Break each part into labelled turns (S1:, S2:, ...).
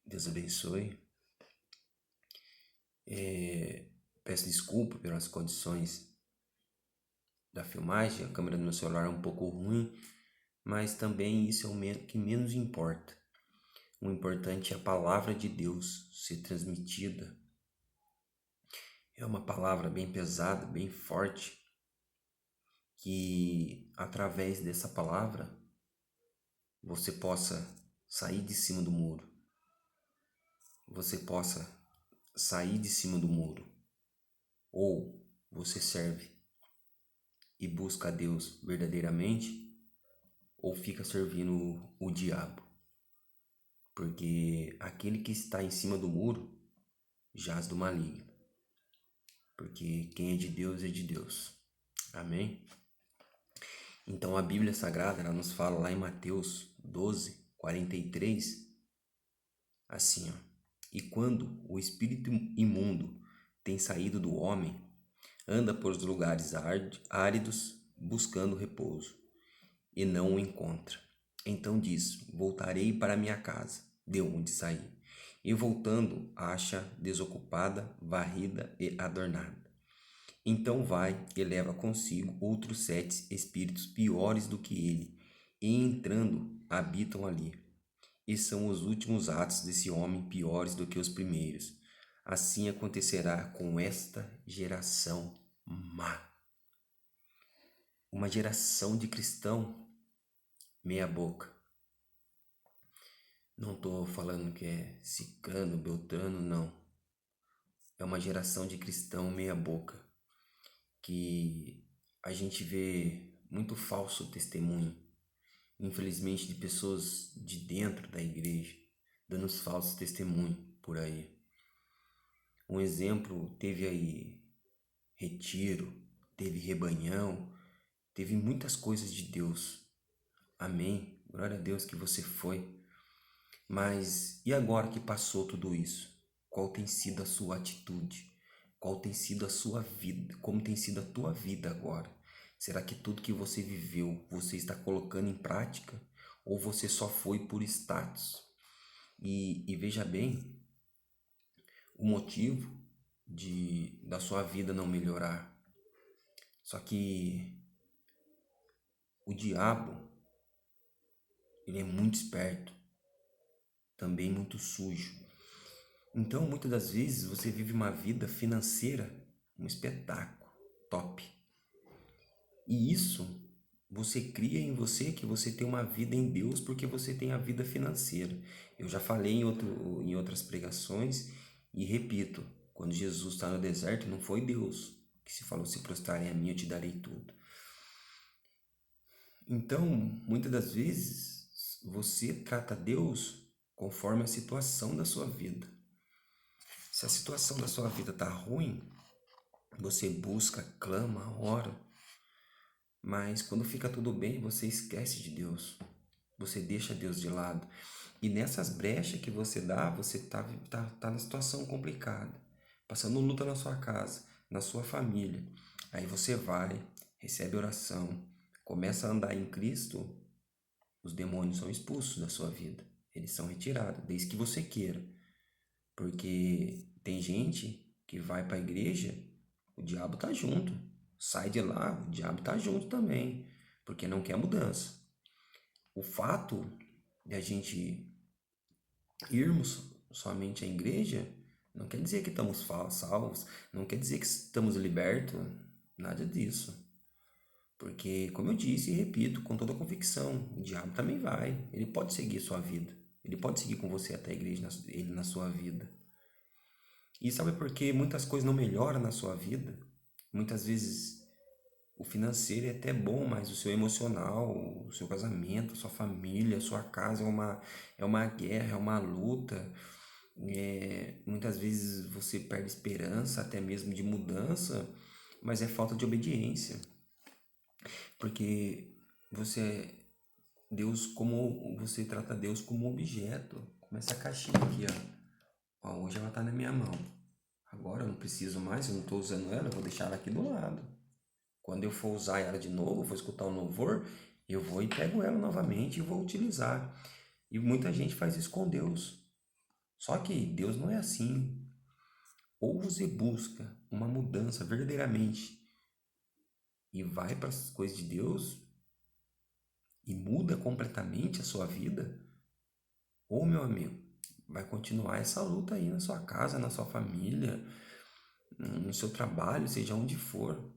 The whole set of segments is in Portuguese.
S1: Deus abençoe. Peço desculpa pelas condições da filmagem. A câmera do meu celular é um pouco ruim, mas também isso é o que menos importa. O importante é a palavra de Deus ser transmitida. É uma palavra bem pesada, bem forte, que através dessa palavra você possa sair de cima do muro. Você possa sair de cima do muro. Ou você serve e busca a Deus verdadeiramente, ou fica servindo o diabo. Porque aquele que está em cima do muro jaz do maligno. Porque quem é de Deus é de Deus. Amém? Então a Bíblia Sagrada ela nos fala lá em Mateus 12:43, assim, ó. E quando o espírito imundo tem saído do homem, anda por os lugares áridos buscando repouso, e não o encontra. Então diz: voltarei para minha casa, de onde saí. E voltando, acha desocupada, varrida e adornada. Então vai e leva consigo outros 7 espíritos piores do que ele, e entrando, habitam ali. E são os últimos atos desse homem piores do que os primeiros. Assim acontecerá com esta geração má. Uma geração de cristão meia boca. Não estou falando que é Cicrano, Beltrano, não. É uma geração de cristão meia boca, que a gente vê muito falso testemunho, infelizmente, de pessoas de dentro da igreja, dando os falsos testemunhos por aí. Um exemplo, teve aí retiro, teve rebanhão, teve muitas coisas de Deus. Amém? Glória a Deus que você foi. Mas e agora que passou tudo isso? Qual tem sido a sua atitude? Qual tem sido a sua vida? Como tem sido a tua vida agora? Será que tudo que você viveu você está colocando em prática? Ou você só foi por status? E veja bem, o motivo da sua vida não melhorar. Só que o diabo, ele é muito esperto, também muito sujo. Então, muitas das vezes, você vive uma vida financeira, um espetáculo, top. E isso, você cria em você que você tem uma vida em Deus porque você tem a vida financeira. Eu já falei em outras pregações e repito, quando Jesus está no deserto, não foi Deus que se falou, se prostrarem a mim, eu te darei tudo. Então, muitas das vezes, você trata Deus conforme a situação da sua vida. Se a situação da sua vida está ruim, você busca, clama, ora, mas quando fica tudo bem, você esquece de Deus. Você deixa Deus de lado. E nessas brechas que você dá, você tá na situação complicada, passando luta na sua casa, na sua família. Aí você vai, recebe oração, começa a andar em Cristo, os demônios são expulsos da sua vida. Eles são retirados, desde que você queira. Porque tem gente que vai para a igreja, o diabo tá junto. Sai de lá, o diabo tá junto também, porque não quer mudança. O fato de a gente irmos somente à igreja não quer dizer que estamos salvos, não quer dizer que estamos libertos, nada disso. Porque, como eu disse e repito com toda a convicção, o diabo também vai, ele pode seguir sua vida, ele pode seguir com você até a igreja, ele na sua vida. E sabe por que muitas coisas não melhoram na sua vida? Muitas vezes o financeiro é até bom, mas o seu emocional, o seu casamento, sua família, a sua casa é uma guerra, é uma luta. Muitas vezes você perde esperança até mesmo de mudança, mas é falta de obediência. Porque você trata Deus como objeto. Como essa caixinha aqui, ó. Ó, hoje ela tá na minha mão. Agora eu não preciso mais, eu não estou usando ela, eu vou deixar ela aqui do lado. Quando eu for usar ela de novo, vou escutar um louvor, eu vou e pego ela novamente e vou utilizar. E muita gente faz isso com Deus. Só que Deus não é assim. Ou você busca uma mudança verdadeiramente e vai para as coisas de Deus e muda completamente a sua vida, ou, meu amigo, vai continuar essa luta aí na sua casa, na sua família, no seu trabalho, seja onde for.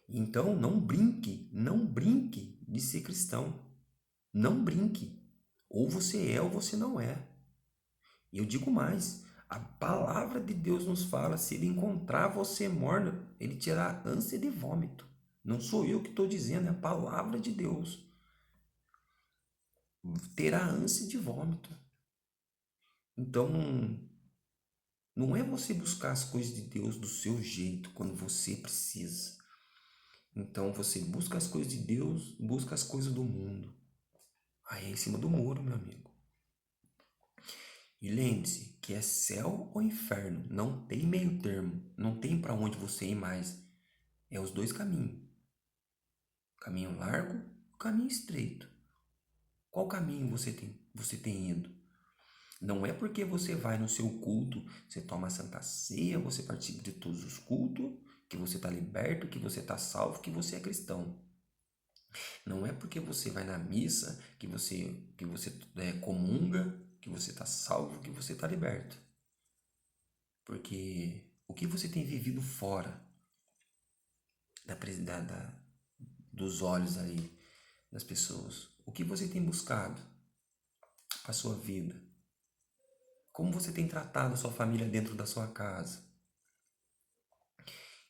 S1: Então, não brinque de ser cristão. Não brinque. Ou você é ou você não é. E eu digo mais, a palavra de Deus nos fala, se ele encontrar você morno, ele te dará ânsia de vômito. Não sou eu que estou dizendo, é a palavra de Deus. Terá ânsia de vômito. Então, não é você buscar as coisas de Deus do seu jeito, quando você precisa. Então, você busca as coisas de Deus, busca as coisas do mundo. Aí é em cima do muro, meu amigo. E lembre-se que é céu ou inferno, não tem meio termo, não tem para onde você ir mais. É os dois caminhos. Caminho largo, caminho estreito. Qual caminho você tem ido? Não é porque você vai no seu culto, você toma a Santa Ceia, você participa de todos os cultos, que você está liberto, que você está salvo, que você é cristão. Não é porque você vai na missa, que você comunga, que você está salvo, que você está liberto. Porque o que você tem vivido fora dos olhos aí das pessoas? O que você tem buscado para a sua vida? Como você tem tratado a sua família dentro da sua casa?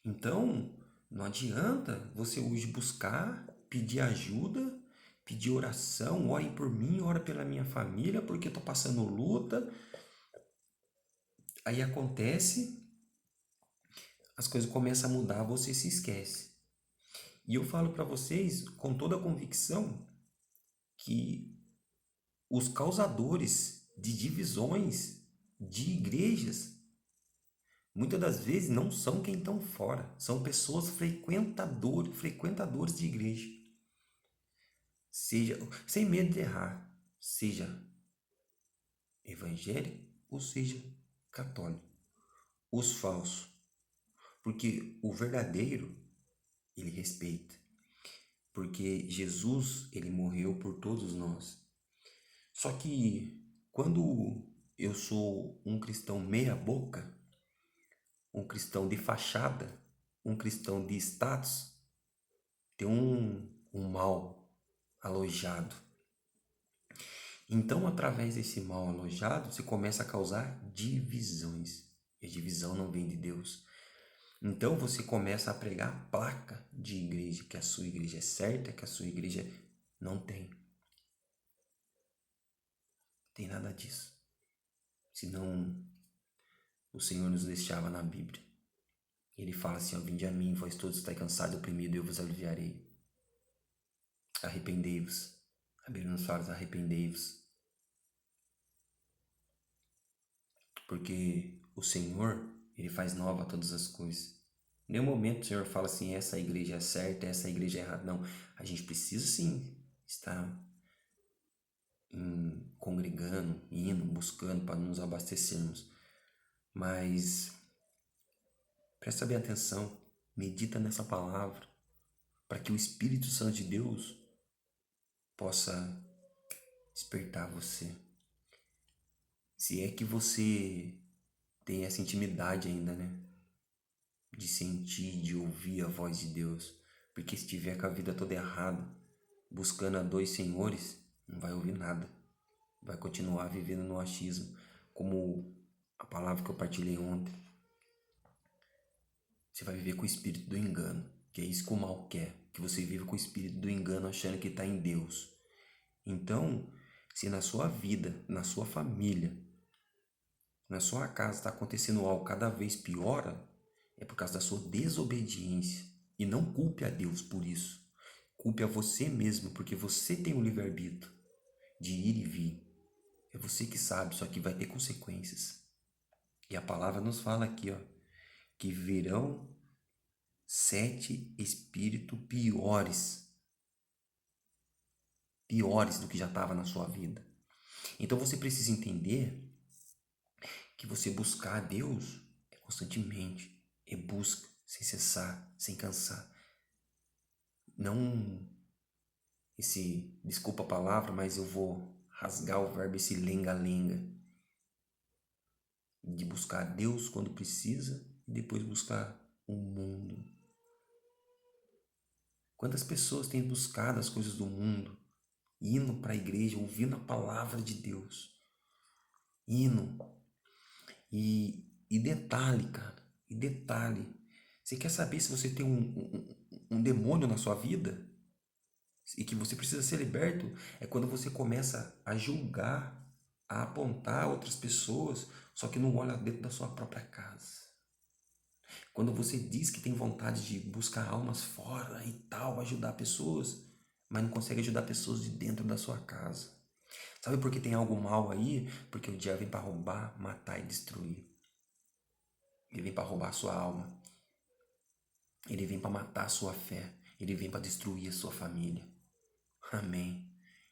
S1: Então, não adianta você hoje buscar, pedir ajuda, pedir oração, orem por mim, ora pela minha família, porque eu estou passando luta. Aí acontece, as coisas começam a mudar, você se esquece. E eu falo para vocês com toda a convicção que os causadores de divisões de igrejas muitas das vezes não são quem estão fora, são pessoas frequentadores de igreja. Seja, sem medo de errar, seja evangélico ou seja católico. Os falsos, porque o verdadeiro ele respeita, porque Jesus ele morreu por todos nós. Só que quando eu sou um cristão meia boca, um cristão de fachada, um cristão de status, tem um mal alojado. Então, através desse mal alojado, se começa a causar divisões. E a divisão não vem de Deus. Então, você começa a pregar placa de igreja, que a sua igreja é certa, que a sua igreja não tem. Tem nada disso. Senão, o Senhor nos deixava na Bíblia. Ele fala assim, ó, vinde a mim, vós todos estáis cansados e oprimidos, eu vos aliviarei. Arrependei-vos. A Bíblia nos fala, arrependei-vos. Porque o Senhor, ele faz nova todas as coisas. Em nenhum momento o Senhor fala assim, essa igreja é certa, essa igreja é errada. Não, a gente precisa sim estar congregando, indo, buscando para nos abastecermos. Mas presta bem atenção, medita nessa palavra, para que o Espírito Santo de Deus possa despertar você. Se é que você tem essa intimidade ainda, né? De sentir, de ouvir a voz de Deus. Porque se tiver com a vida toda errada, buscando a dois senhores, não vai ouvir nada. Vai continuar vivendo no achismo, como a palavra que eu partilhei ontem. Você vai viver com o espírito do engano, que é isso que o mal quer, que você vive com o espírito do engano achando que está em Deus. Então, se na sua vida, na sua família, na sua casa está acontecendo algo cada vez pior, é por causa da sua desobediência. E não culpe a Deus por isso. Culpe a você mesmo, porque você tem o livre-arbítrio de ir e vir. É você que sabe, só que vai ter consequências. E a palavra nos fala aqui, ó, que virão 7 espíritos piores do que já estava na sua vida. Então você precisa entender que você buscar a Deus é constantemente, é busca, sem cessar, sem cansar. Não desculpa a palavra, mas eu vou rasgar o verbo, esse lenga-lenga, de buscar a Deus quando precisa e depois buscar o mundo. Quantas pessoas têm buscado as coisas do mundo, indo para a igreja, ouvindo a palavra de Deus, indo. E detalhe, cara, e detalhe, você quer saber se você tem um demônio na sua vida e que você precisa ser liberto? É quando você começa a julgar, a apontar outras pessoas, só que não olha dentro da sua própria casa. Quando você diz que tem vontade de buscar almas fora e tal, ajudar pessoas, mas não consegue ajudar pessoas de dentro da sua casa. Sabe por que tem algo mal aí? Porque o diabo vem para roubar, matar e destruir. Ele vem para roubar a sua alma. Ele vem para matar a sua fé. Ele vem para destruir a sua família. Amém.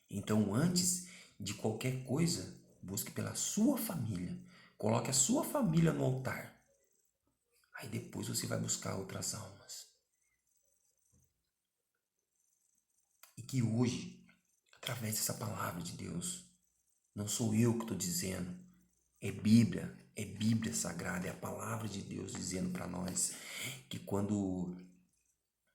S1: Então, antes de qualquer coisa, busque pela sua família. Coloque a sua família no altar. Aí depois você vai buscar outras almas. E que hoje, através dessa palavra de Deus, não sou eu que estou dizendo, é Bíblia Sagrada, é a palavra de Deus dizendo para nós que quando...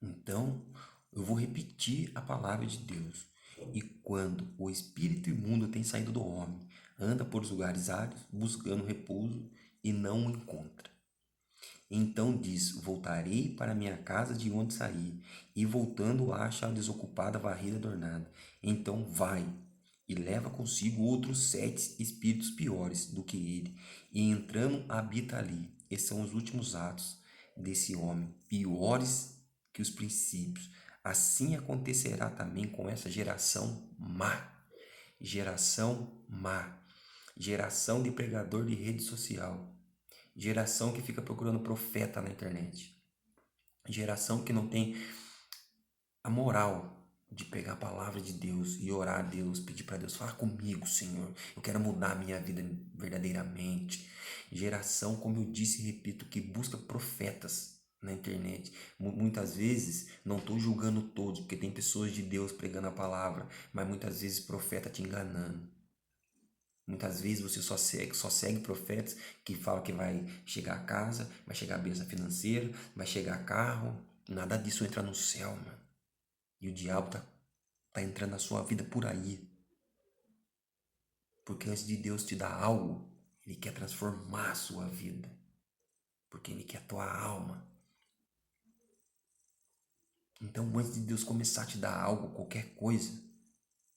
S1: Então, eu vou repetir a palavra de Deus. E quando o espírito imundo tem saído do homem, anda por lugares áridos, buscando repouso e não o encontra. Então diz: voltarei para minha casa de onde saí, e voltando acha desocupada, varrida, adornada. Então vai e leva consigo outros 7 espíritos piores do que ele, e entrando habita ali. Esses são os últimos atos desse homem, piores que os princípios. Assim acontecerá também com essa geração má. Geração má. Geração de pregador de rede social. Geração que fica procurando profeta na internet. Geração que não tem a moral de pegar a palavra de Deus e orar a Deus, pedir para Deus: fala comigo, Senhor, eu quero mudar a minha vida verdadeiramente. Geração, como eu disse e repito, que busca profetas na internet. Muitas vezes, não estou julgando todos, porque tem pessoas de Deus pregando a palavra, mas muitas vezes profeta te enganando. Muitas vezes você só segue profetas que falam que vai chegar a casa, vai chegar a bênção financeira, vai chegar carro. Nada disso entra no céu, mano. E o diabo tá entrando na sua vida por aí. Porque antes de Deus te dar algo, Ele quer transformar a sua vida. Porque Ele quer a tua alma. Então, antes de Deus começar a te dar algo, qualquer coisa,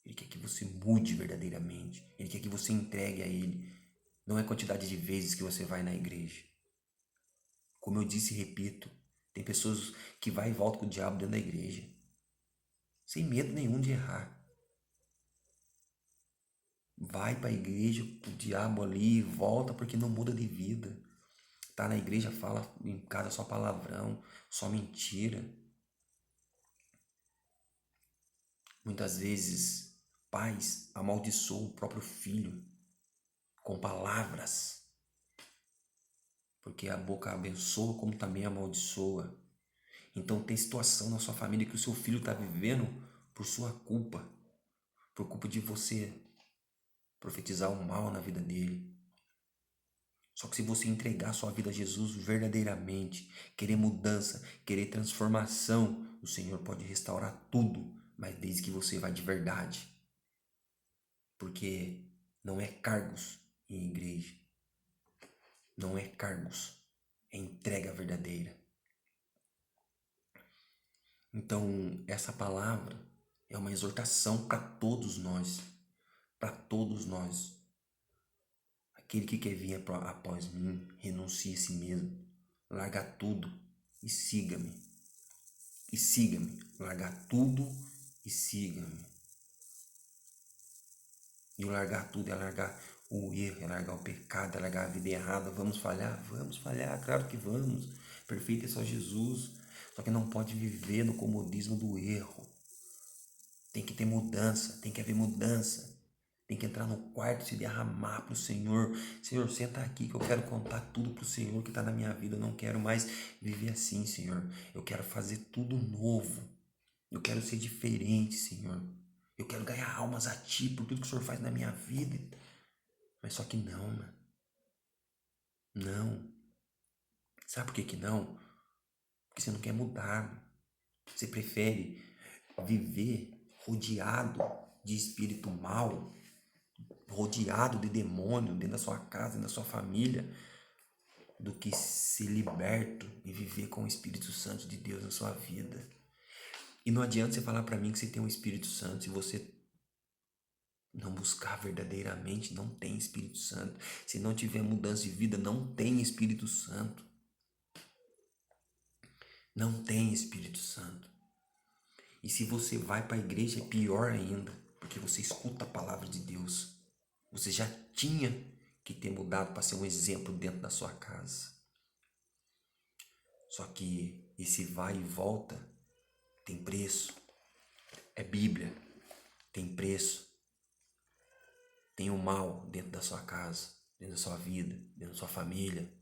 S1: Ele quer que você mude verdadeiramente. Ele quer que você entregue a Ele. Não é a quantidade de vezes que você vai na igreja. Como eu disse e repito, tem pessoas que vai e volta com o diabo dentro da igreja, sem medo nenhum de errar. Vai para a igreja, o diabo ali, volta porque não muda de vida. Tá na igreja, fala em casa só palavrão, só mentira. Muitas vezes, pais amaldiçoam o próprio filho com palavras, porque a boca abençoa como também amaldiçoa. Então tem situação na sua família que o seu filho está vivendo por sua culpa, por culpa de você profetizar o mal na vida dele. Só que se você entregar sua vida a Jesus verdadeiramente, querer mudança, querer transformação, o Senhor pode restaurar tudo, mas desde que você vá de verdade. Porque não é cargos em igreja, não é cargos, é entrega verdadeira. Então, essa palavra é uma exortação para todos nós, para todos nós. Aquele que quer vir após mim, renuncie a si mesmo, larga tudo e siga-me. E siga-me, largar tudo e siga-me. E o largar tudo é largar o erro, é largar o pecado, é largar a vida errada. Vamos falhar? Vamos falhar, claro que vamos. Perfeito é só Jesus. Só que não pode viver no comodismo do erro. Tem que ter mudança, tem que haver mudança. Tem que entrar no quarto e se derramar para o Senhor. Senhor, senta aqui que eu quero contar tudo para o Senhor que está na minha vida. Eu não quero mais viver assim, Senhor. Eu quero fazer tudo novo. Eu quero ser diferente, Senhor. Eu quero ganhar almas a Ti por tudo que o Senhor faz na minha vida. Mas só que não, mano. Não. Sabe por que que não? Porque você não quer mudar, mano. Você prefere viver rodeado de espírito mal, rodeado de demônio dentro da sua casa, dentro da sua família, do que ser liberto e viver com o Espírito Santo de Deus na sua vida. E não adianta você falar para mim que você tem um Espírito Santo se você não buscar verdadeiramente, não tem Espírito Santo. Se não tiver mudança de vida, não tem Espírito Santo. Não tem Espírito Santo. E se você vai para a igreja, é pior ainda, porque você escuta a palavra de Deus. Você já tinha que ter mudado para ser um exemplo dentro da sua casa. Só que esse vai e volta tem preço. É Bíblia. Tem preço. Tem o mal dentro da sua casa, dentro da sua vida, dentro da sua família.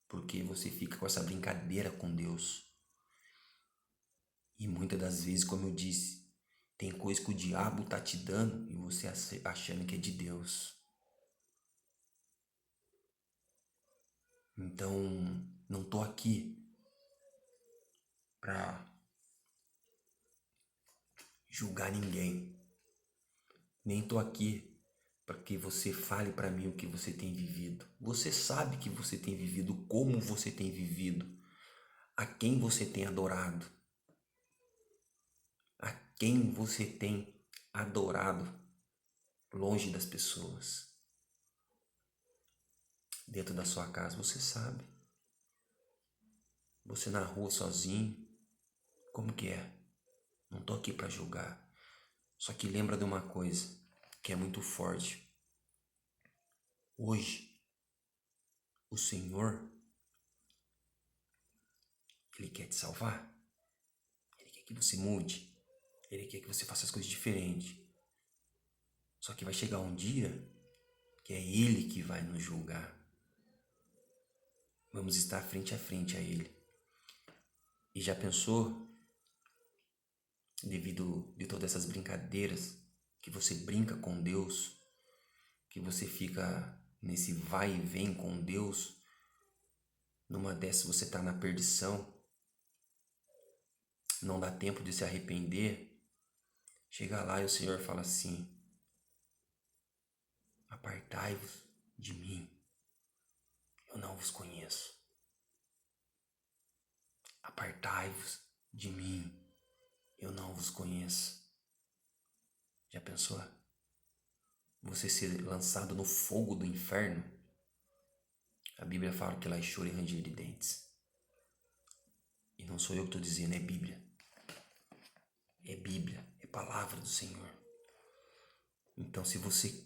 S1: Porque você fica com essa brincadeira com Deus. E muitas das vezes, como eu disse, tem coisa que o diabo tá te dando e você achando que é de Deus. Então, não tô aqui para julgar ninguém. Nem tô aqui para que você fale para mim o que você tem vivido. Você sabe que você tem vivido, como você tem vivido, a quem você tem adorado, a quem você tem adorado longe das pessoas. Dentro da sua casa, você sabe. Você na rua sozinho, como que é? Não tô aqui para julgar. Só que lembra de uma coisa que é muito forte. Hoje, o Senhor, Ele quer te salvar. Ele quer que você mude. Ele quer que você faça as coisas diferentes. Só que vai chegar um dia que é Ele que vai nos julgar. Vamos estar frente a frente a Ele. E já pensou, devido de todas essas brincadeiras que você brinca com Deus, que você fica nesse vai e vem com Deus, numa dessas você está na perdição, não dá tempo de se arrepender, chega lá e o Senhor fala assim: apartai-vos de mim, eu não vos conheço. Apartai-vos de mim, eu não vos conheço. Já pensou? Você ser lançado no fogo do inferno? A Bíblia fala que lá é choro e ranger de dentes. E não sou eu que estou dizendo, é Bíblia. É Bíblia, é palavra do Senhor. Então, se você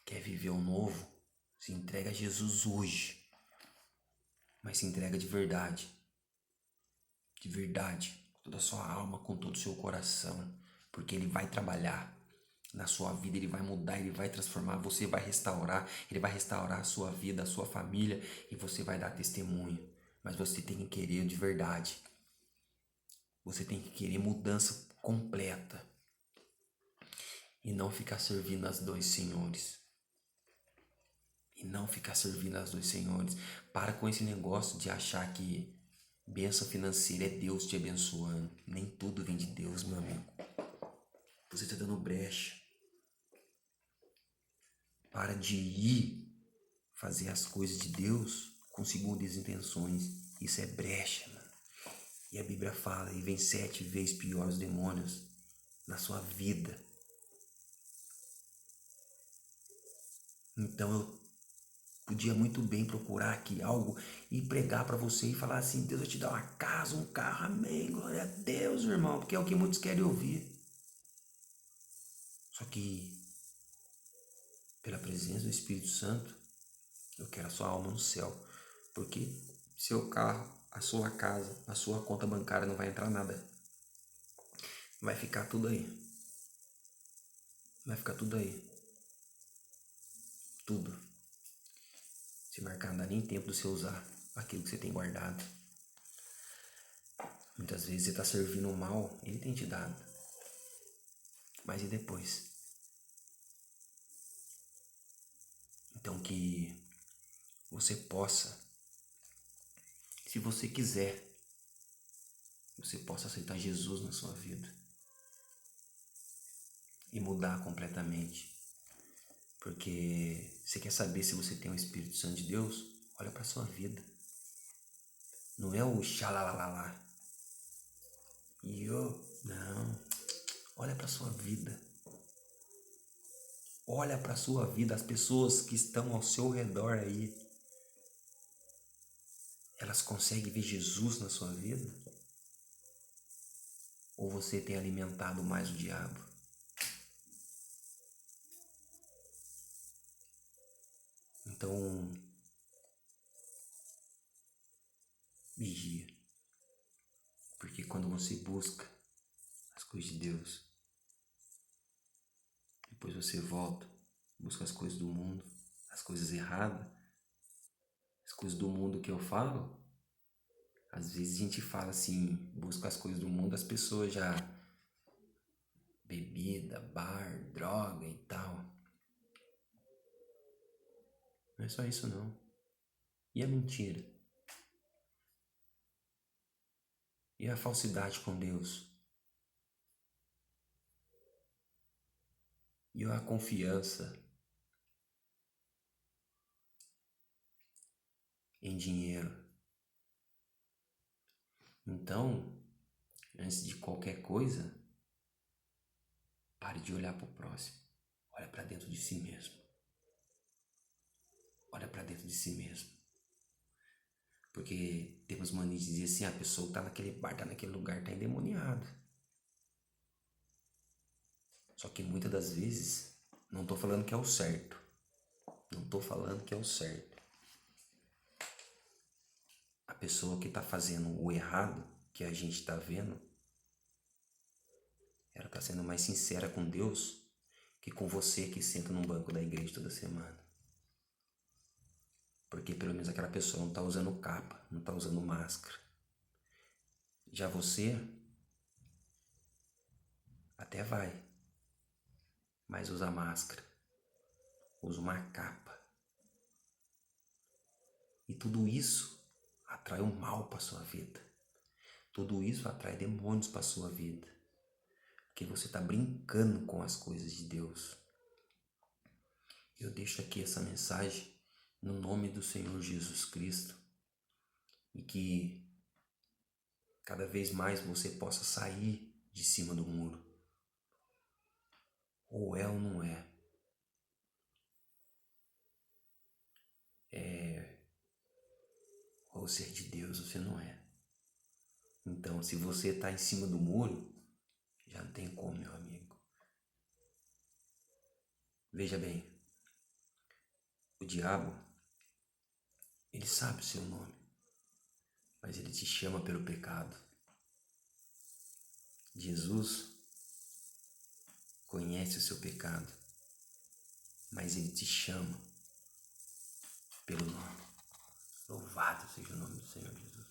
S1: quer viver o novo, se entrega a Jesus hoje. Mas se entrega de verdade. De verdade. Com toda a sua alma, com todo o seu coração. Porque Ele vai trabalhar na sua vida, Ele vai mudar, Ele vai transformar, você vai restaurar, Ele vai restaurar a sua vida, a sua família e você vai dar testemunho. Mas você tem que querer de verdade. Você tem que querer mudança completa. E não ficar servindo aos dois senhores. E não ficar servindo aos dois senhores. Para com esse negócio de achar que bênção financeira é Deus te abençoando. Nem tudo vem de Deus, meu amigo. Você está dando brecha. Para de ir fazer as coisas de Deus com segundas intenções. Isso é brecha, mano. E a Bíblia fala, e vem 7 vezes pior os demônios na sua vida. Então eu podia muito bem procurar aqui algo e pregar para você e falar assim: Deus vai te dar uma casa, um carro, amém, glória a Deus, irmão, porque é o que muitos querem ouvir. Só que, pela presença do Espírito Santo, eu quero a sua alma no céu, porque seu carro, a sua casa, a sua conta bancária não vai entrar nada, vai ficar tudo aí. vai ficar tudo aí. Tudo. Se marcar, não dá nem tempo de você usar aquilo que você tem guardado. Muitas vezes você está servindo o mal, ele tem te dado. Mas e depois? Então que você possa, se você quiser, você possa aceitar Jesus na sua vida e mudar completamente. Porque você quer saber se você tem o Espírito Santo de Deus? Olha para sua vida. Não é o xalalalá. Não. Olha para sua vida. Olha para sua vida. As pessoas que estão ao seu redor aí, elas conseguem ver Jesus na sua vida? Ou você tem alimentado mais o diabo? Então, vigia. Porque quando você busca as coisas de Deus, depois você volta, busca as coisas do mundo, as coisas erradas, as coisas do mundo que eu falo. Às vezes a gente fala assim, busca as coisas do mundo, as pessoas já bebida, bar, droga e tal. Não é só isso não. E a mentira? E a falsidade com Deus? E a confiança em dinheiro? Então, antes de qualquer coisa, pare de olhar para o próximo. Olha para dentro de si mesmo. Olha para dentro de si mesmo. Porque temos mania de dizer assim, a pessoa está naquele bar, está naquele lugar, está endemoniada. Só que muitas das vezes, não estou falando que é o certo. Não estou falando que é o certo. A pessoa que está fazendo o errado, que a gente está vendo, ela está sendo mais sincera com Deus que com você que senta num banco da igreja toda semana. Porque pelo menos aquela pessoa não está usando capa, não está usando máscara. Já você até vai, mas usa máscara, usa uma capa. E tudo isso atrai o mal para sua vida. Tudo isso atrai demônios para sua vida. Porque você está brincando com as coisas de Deus. Eu deixo aqui essa mensagem no nome do Senhor Jesus Cristo. E que cada vez mais você possa sair de cima do muro. Ou é ou não é. Ou ser de Deus você não é. Então, se você está em cima do muro, já não tem como, meu amigo. Veja bem, o diabo, ele sabe o seu nome, mas ele te chama pelo pecado. Jesus conhece o seu pecado, mas ele te chama pelo nome. Louvado seja o nome do Senhor Jesus.